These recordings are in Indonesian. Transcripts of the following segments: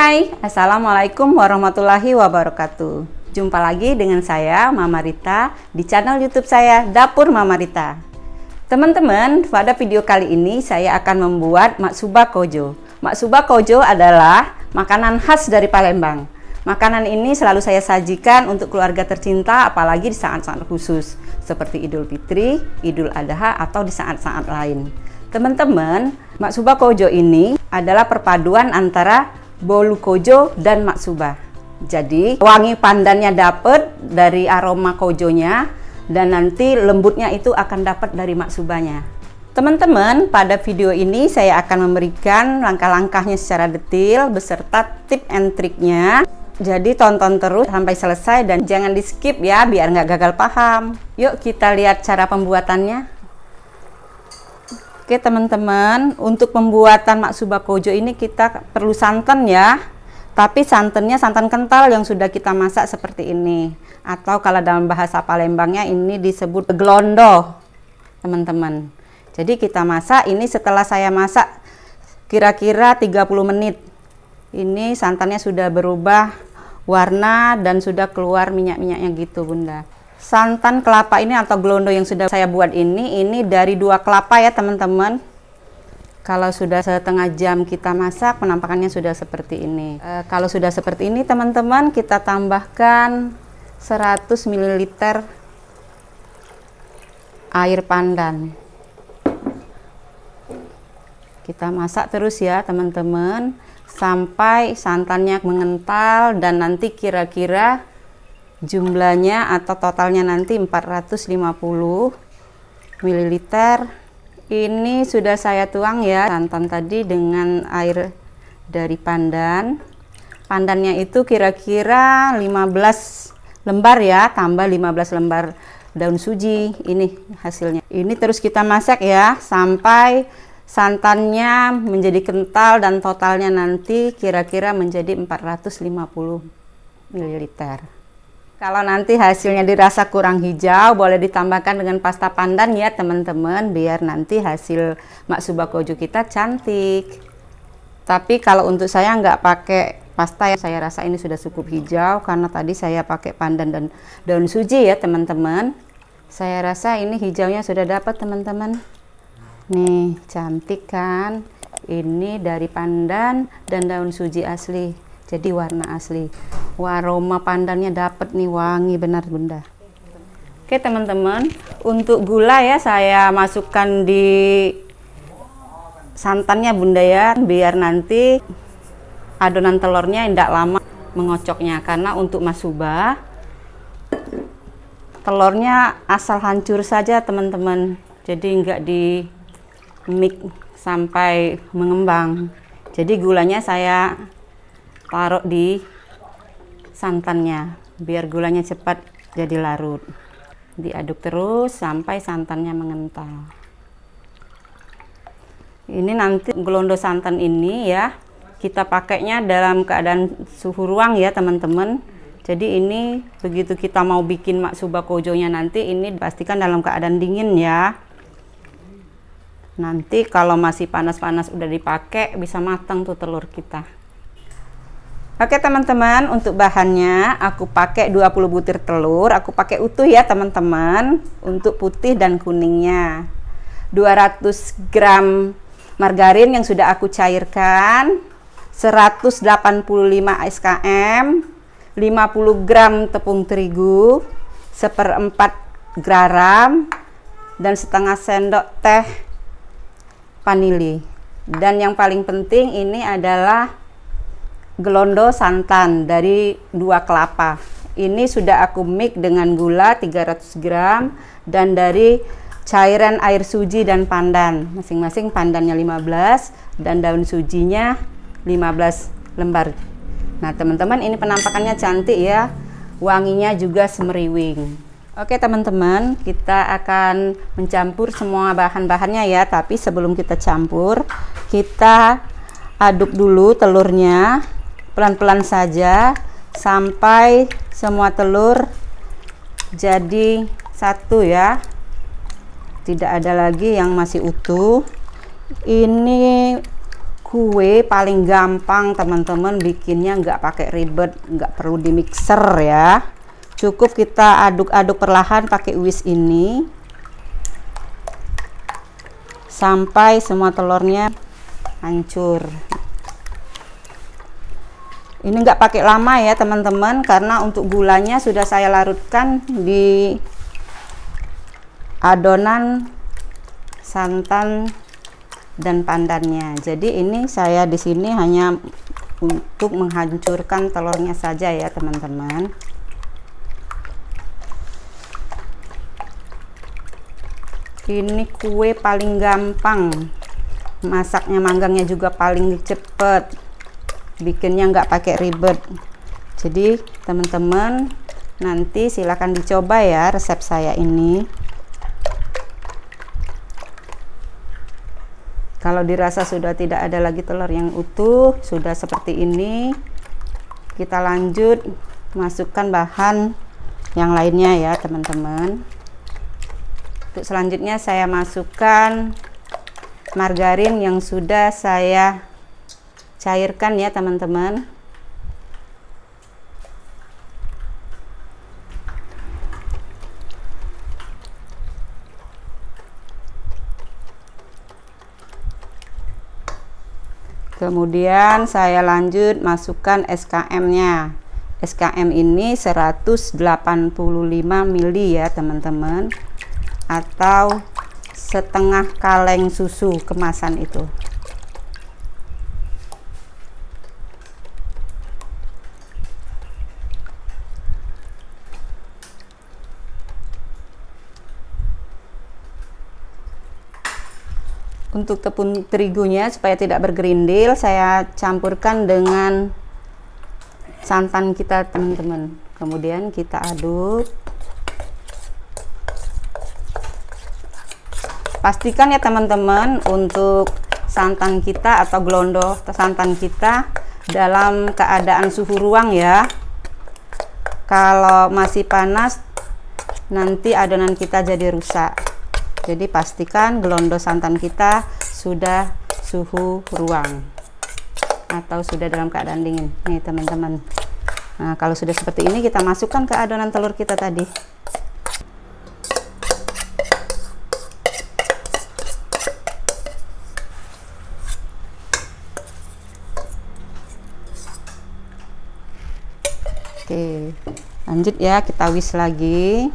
Hai, Assalamualaikum warahmatullahi wabarakatuh. Jumpa lagi dengan saya, Mama Rita, di channel YouTube saya, Dapur Mama Rita. Teman-teman, pada video kali ini saya akan membuat maksuba kojo. Maksuba kojo adalah makanan khas dari Palembang. Makanan ini selalu saya sajikan untuk keluarga tercinta, apalagi di saat-saat khusus, seperti Idul Fitri, Idul Adha, atau di saat-saat lain. Teman-teman, maksuba kojo ini adalah perpaduan antara bolu kojo dan maksuba. Jadi wangi pandannya dapat dari aroma kojonya, dan nanti lembutnya itu akan dapat dari maksubanya. Teman-teman, pada video ini saya akan memberikan langkah-langkahnya secara detail beserta tip and triknya. Jadi tonton terus sampai selesai dan jangan di skip ya, biar nggak gagal paham. Yuk kita lihat cara pembuatannya. Oke teman-teman, untuk pembuatan maksuba kojo ini kita perlu santan ya. Tapi santannya santan kental yang sudah kita masak seperti ini. Atau kalau dalam bahasa Palembangnya ini disebut glondo, teman-teman. Jadi kita masak ini, setelah saya masak kira-kira 30 menit. Ini santannya sudah berubah warna dan sudah keluar minyak-minyaknya gitu, Bunda. Santan kelapa ini atau glondo yang sudah saya buat ini dari 2 kelapa ya teman-teman. Kalau sudah setengah jam kita masak, penampakannya sudah seperti ini. Kalau sudah seperti ini teman-teman, kita tambahkan 100 ml air pandan. Kita masak terus ya teman-teman, sampai santannya mengental dan nanti kira-kira jumlahnya atau totalnya nanti 450 ml. Ini sudah saya tuang ya santan tadi dengan air dari pandan. Pandannya itu kira-kira 15 lembar ya, tambah 15 lembar daun suji. Ini hasilnya. Ini terus kita masak ya sampai santannya menjadi kental dan totalnya nanti kira-kira menjadi 450 ml. Kalau nanti hasilnya dirasa kurang hijau, boleh ditambahkan dengan pasta pandan ya teman-teman, biar nanti hasil maksuba kojo kita cantik. Tapi kalau untuk saya nggak pakai pasta ya, saya rasa ini sudah cukup hijau karena tadi saya pakai pandan dan daun suji ya teman-teman. Saya rasa ini hijaunya sudah dapat teman-teman. Nih cantik kan? Ini dari pandan dan daun suji asli, jadi warna asli. Aroma pandannya dapat nih, wangi benar Bunda. Oke teman-teman, untuk gula ya saya masukkan di santannya Bunda ya, biar nanti adonan telurnya tidak lama mengocoknya. Karena untuk maksuba telurnya asal hancur saja teman-teman, jadi enggak di mix sampai mengembang. Jadi gulanya saya taruh di santannya biar gulanya cepat jadi larut. Diaduk terus sampai santannya mengental. Ini nanti glondo santan ini ya kita pakainya dalam keadaan suhu ruang ya teman-teman. Jadi ini begitu kita mau bikin maksuba kojonya nanti ini pastikan dalam keadaan dingin ya. Nanti kalau masih panas-panas udah dipakai bisa matang tuh telur kita. Oke teman-teman, untuk bahannya aku pakai 20 butir telur, aku pakai utuh ya teman-teman. Untuk putih dan kuningnya 200 gram margarin yang sudah aku cairkan, 185 SKM, 50 gram tepung terigu, 1/4 garam, dan setengah sendok teh vanili. Dan yang paling penting ini adalah glondo santan dari 2 kelapa. Ini sudah aku mix dengan gula 300 gram dan dari cairan air suji dan pandan. Masing-masing pandannya 15 dan daun sujinya 15 lembar. Nah teman-teman, ini penampakannya cantik ya. Wanginya juga semeriwing. Oke teman-teman, kita akan mencampur semua bahan-bahannya ya. Tapi sebelum kita campur, kita aduk dulu telurnya pelan-pelan saja sampai semua telur jadi satu ya, tidak ada lagi yang masih utuh. Ini kue paling gampang teman-teman bikinnya, nggak pakai ribet, nggak perlu di mixer ya. Cukup kita aduk-aduk perlahan pakai whisk ini sampai semua telurnya hancur. Ini nggak pakai lama ya teman-teman, karena untuk gulanya sudah saya larutkan di adonan santan dan pandannya. Jadi ini saya di sini hanya untuk menghancurkan telurnya saja ya teman-teman. Ini kue paling gampang, masaknya, manggangnya juga paling cepet, bikinnya nggak pakai ribet. Jadi teman-teman nanti silakan dicoba ya resep saya ini. Kalau dirasa sudah tidak ada lagi telur yang utuh, sudah seperti ini, kita lanjut masukkan bahan yang lainnya ya teman-teman. Untuk selanjutnya saya masukkan margarin yang sudah saya cairkan ya teman-teman. Kemudian saya lanjut masukkan SKM-nya. SKM ini 185 ml ya teman-teman, atau setengah kaleng susu kemasan itu. Untuk tepung terigunya supaya tidak bergerindil, saya campurkan dengan santan kita teman-teman. Kemudian kita aduk. Pastikan ya teman-teman untuk santan kita atau glondo santan kita dalam keadaan suhu ruang ya. Kalau masih panas nanti adonan kita jadi rusak. Jadi pastikan glondo santan kita sudah suhu ruang atau sudah dalam keadaan dingin nih teman-teman. Nah kalau sudah seperti ini, kita masukkan ke adonan telur kita tadi. Oke, lanjut ya, kita whisk lagi.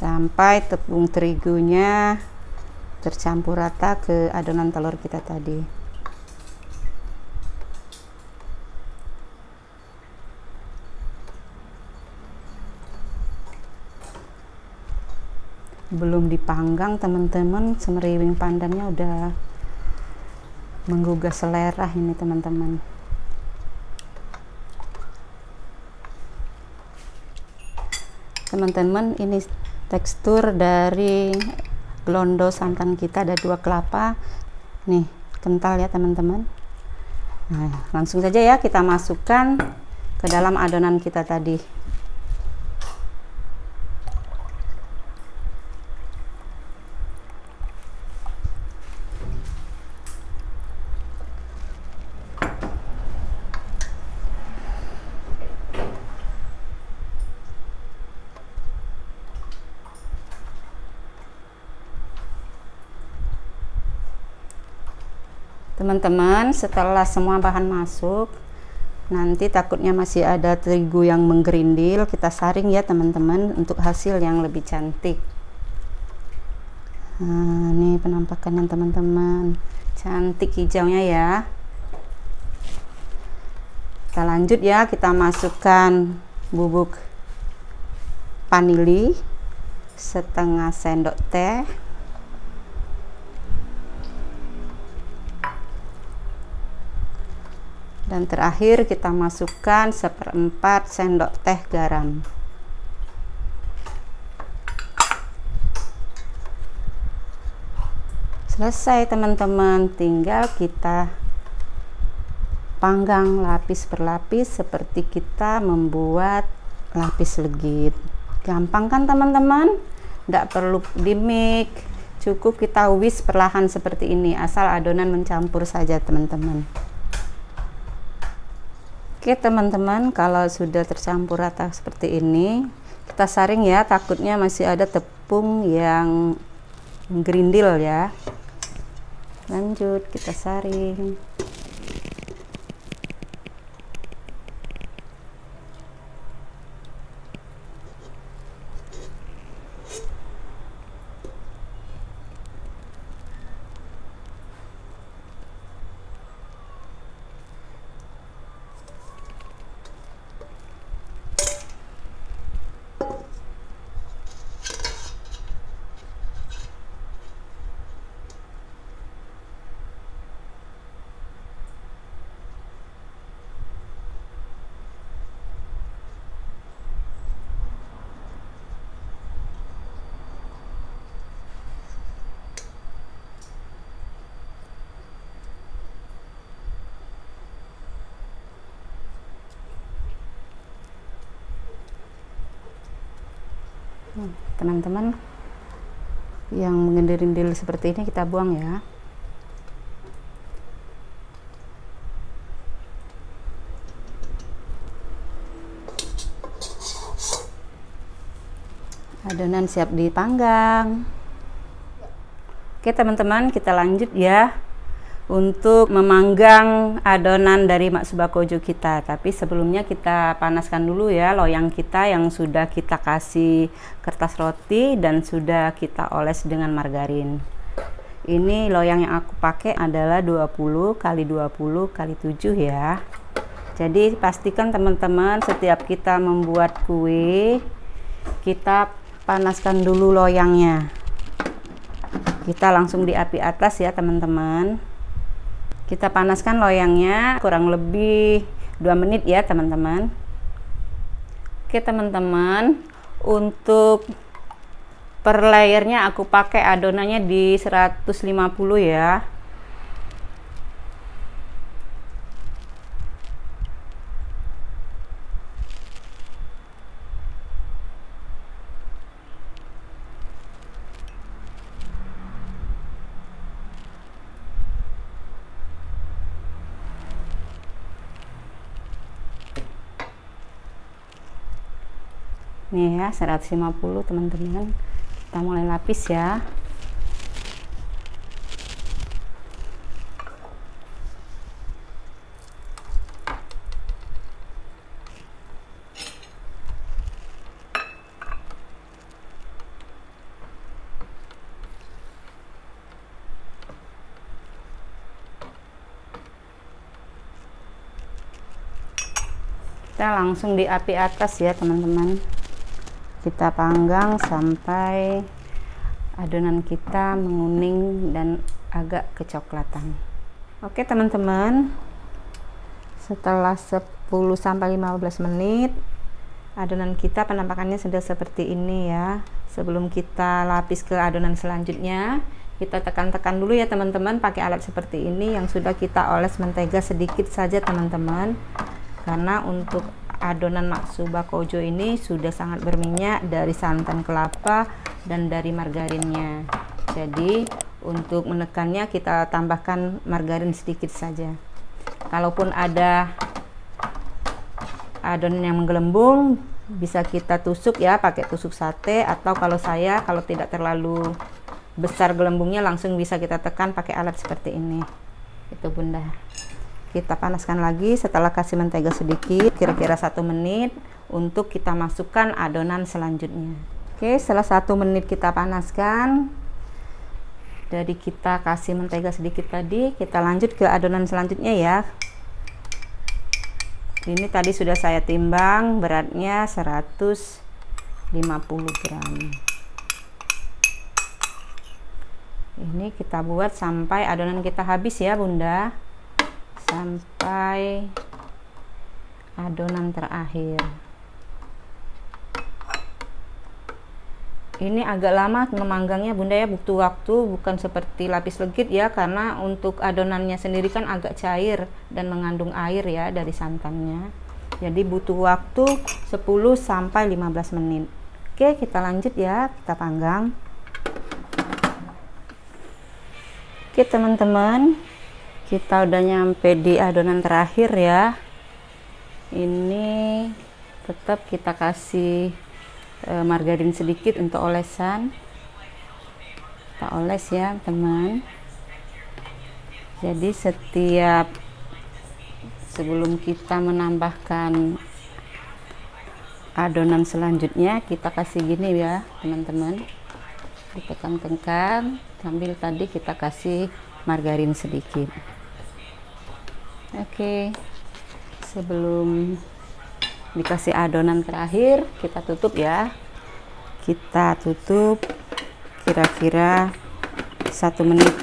Sampai tepung terigunya tercampur rata ke adonan telur kita tadi. Belum dipanggang teman-teman, semeriwing pandannya udah menggugah selera ini teman-teman. Teman-teman, ini tekstur dari glondo santan kita, ada 2 kelapa nih, kental ya teman-teman. Nah langsung saja ya kita masukkan ke dalam adonan kita tadi. Teman-teman, setelah semua bahan masuk, nanti takutnya masih ada terigu yang menggerindil, kita saring ya teman-teman untuk hasil yang lebih cantik. Nah, ini penampakannya teman-teman, cantik hijaunya ya. Kita lanjut ya, kita masukkan bubuk vanili setengah sendok teh. Dan terakhir kita masukkan 1/4 sendok teh garam. Selesai teman-teman, tinggal kita panggang lapis per lapis seperti kita membuat lapis legit. Gampang kan teman-teman? Nggak perlu di mix, cukup kita whisk perlahan seperti ini, asal adonan mencampur saja teman-teman. Oke teman-teman, kalau sudah tercampur rata seperti ini, kita saring ya, takutnya masih ada tepung yang gerindil ya. Lanjut kita saring. Teman-teman, yang mengendil-endil seperti ini kita buang ya. Adonan siap dipanggang. Oke teman-teman, kita lanjut ya untuk memanggang adonan dari Matsuba Kojo kita. Tapi sebelumnya kita panaskan dulu ya loyang kita yang sudah kita kasih kertas roti dan sudah kita oles dengan margarin. Ini loyang yang aku pakai adalah 20 x 20 x 7 ya. Jadi pastikan teman-teman setiap kita membuat kue, kita panaskan dulu loyangnya. Kita langsung di api atas ya teman-teman. Kita panaskan loyangnya kurang lebih 2 menit ya teman-teman. Oke teman-teman, untuk per layernya aku pakai adonannya di 150 ya. Nih ya 150 teman-teman, kita mulai lapis ya. Kita langsung di api atas ya teman-teman. Kita panggang sampai adonan kita menguning dan agak kecoklatan. Oke teman-teman, setelah 10-15 menit adonan kita penampakannya sudah seperti ini ya. Sebelum kita lapis ke adonan selanjutnya, kita tekan-tekan dulu ya teman-teman pakai alat seperti ini yang sudah kita oles mentega sedikit saja teman-teman, karena untuk adonan Matsuba Kojo ini sudah sangat berminyak dari santan kelapa dan dari margarinnya. Jadi untuk menekannya kita tambahkan margarin sedikit saja. Kalaupun ada adonan yang menggelembung, bisa kita tusuk ya pakai tusuk sate, atau kalau saya kalau tidak terlalu besar gelembungnya langsung bisa kita tekan pakai alat seperti ini. Itu Bunda. Kita panaskan lagi setelah kasih mentega sedikit, kira-kira 1 menit untuk kita masukkan adonan selanjutnya. Oke, setelah 1 menit kita panaskan, jadi kita kasih mentega sedikit tadi, kita lanjut ke adonan selanjutnya ya. Ini tadi sudah saya timbang, beratnya 150 gram. Ini kita buat sampai adonan kita habis ya Bunda, sampai adonan terakhir. Ini agak lama memanggangnya Bunda ya, butuh waktu, bukan seperti lapis legit ya, karena untuk adonannya sendiri kan agak cair dan mengandung air ya dari santannya. Jadi butuh waktu 10 sampai 15 menit. Oke, kita lanjut ya, kita panggang. Oke teman-teman, kita udah nyampe di adonan terakhir ya. Ini tetap kita kasih margarin sedikit untuk olesan. Kita oles ya teman. Jadi sebelum kita menambahkan adonan selanjutnya, kita kasih gini ya teman-teman, ditekan-tekan sambil tadi kita kasih margarin sedikit. Oke, sebelum dikasih adonan terakhir, kita tutup ya. Kita tutup kira-kira 1 menit.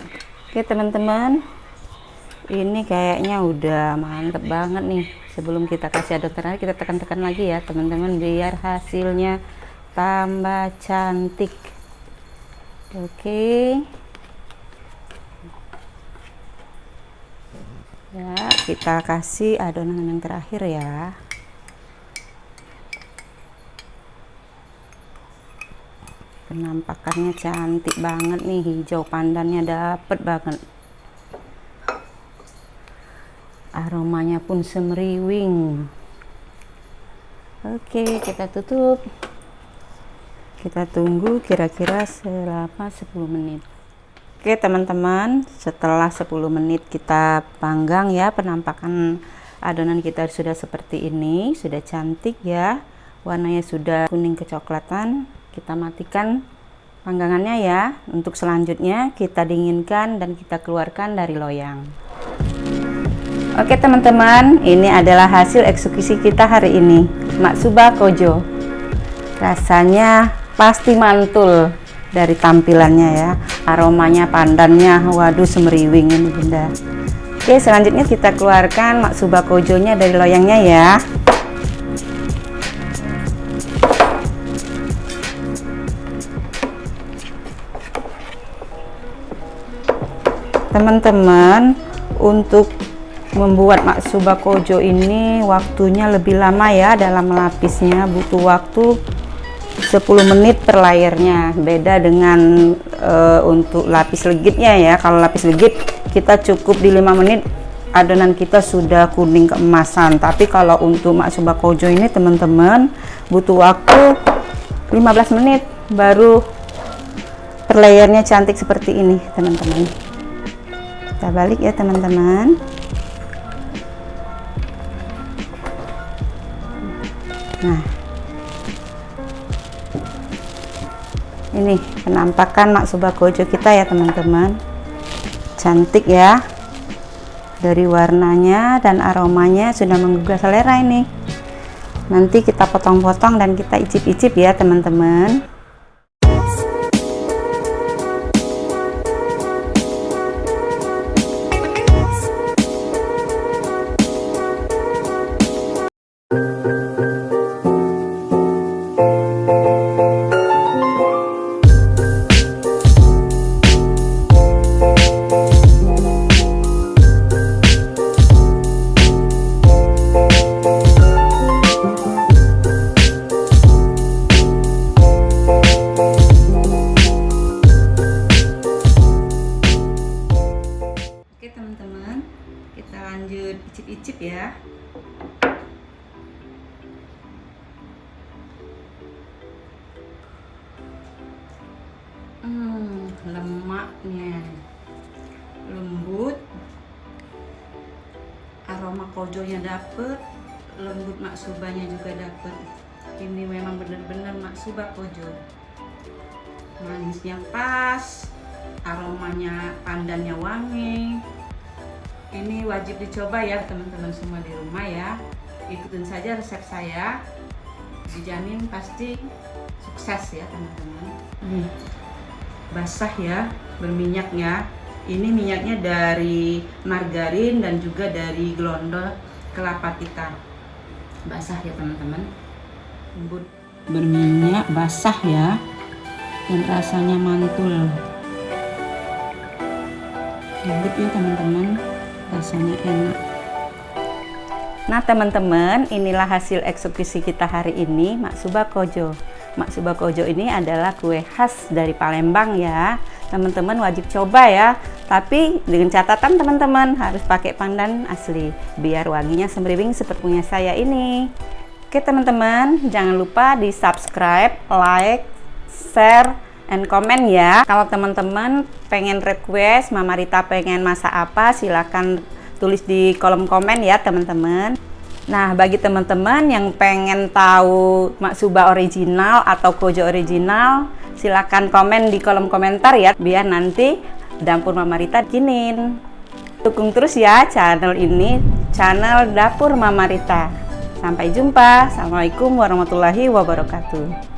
Oke teman-teman, ini kayaknya udah mantep banget nih. Sebelum kita kasih adonan terakhir, kita tekan-tekan lagi ya teman-teman, biar hasilnya tambah cantik. Oke ya, kita kasih adonan yang terakhir ya. Penampakannya cantik banget nih, hijau pandannya dapet banget, aromanya pun semeriwing. Oke, kita tutup. Kita tunggu kira-kira selama 10 menit. Oke teman-teman, setelah 10 menit kita panggang ya, penampakan adonan kita sudah seperti ini, sudah cantik ya, warnanya sudah kuning kecoklatan. Kita matikan panggangannya ya. Untuk selanjutnya kita dinginkan dan kita keluarkan dari loyang. Oke teman-teman, ini adalah hasil eksekusi kita hari ini, Matsuba Kojo. Rasanya pasti mantul dari tampilannya ya, aromanya, pandannya, waduh semeriwing ini bunda. Oke, selanjutnya kita keluarkan Matsuba Kojonya dari loyangnya ya. Teman-teman, untuk membuat Matsuba Kojo ini waktunya lebih lama ya dalam melapisnya, butuh waktu 10 menit per layernya. Beda dengan untuk lapis legitnya ya. Kalau lapis legit kita cukup di 5 menit adonan kita sudah kuning keemasan. Tapi kalau untuk Matsuba Kojo ini teman-teman butuh waktu 15 menit baru per layernya cantik seperti ini teman-teman. Kita balik ya teman-teman. Nah, ini penampakan Matsuba Kojo kita ya teman-teman, cantik ya, dari warnanya dan aromanya sudah menggugah selera ini. Nanti kita potong-potong dan kita icip-icip ya teman-teman. Kita lanjut icip-icip ya. Lemaknya lembut, aroma kojonya dapet, lembut matsubanya juga dapet. Ini memang benar-benar Matsuba Kojo, manisnya pas, aromanya pandannya wangi. Ini wajib dicoba ya teman-teman semua di rumah ya. Ikutin saja resep saya, dijamin pasti sukses ya teman-teman. Basah ya, berminyak ya. Ini minyaknya dari margarin dan juga dari gelondol kelapa kita. Basah ya teman-teman, lembut, berminyak, basah ya, dan rasanya mantul. Lembut ya teman-teman, rasanya enak. Nah teman-teman, inilah hasil eksekusi kita hari ini, Maksuba Kojo. Maksuba Kojo ini adalah kue khas dari Palembang ya. Teman-teman wajib coba ya. Tapi dengan catatan teman-teman harus pakai pandan asli biar wanginya semriwing seperti punya saya ini. Oke teman-teman, jangan lupa di subscribe, like, share, and comment ya. Kalau teman-teman pengen request Mama Rita pengen masak apa, silahkan tulis di kolom komen ya teman-teman. Nah bagi teman-teman yang pengen tahu Maksuba original atau Kojo original, silahkan komen di kolom komentar ya, biar nanti Dapur Mama Rita bikinin. Dukung terus ya channel ini, channel Dapur Mama Rita. Sampai jumpa. Assalamualaikum warahmatullahi wabarakatuh.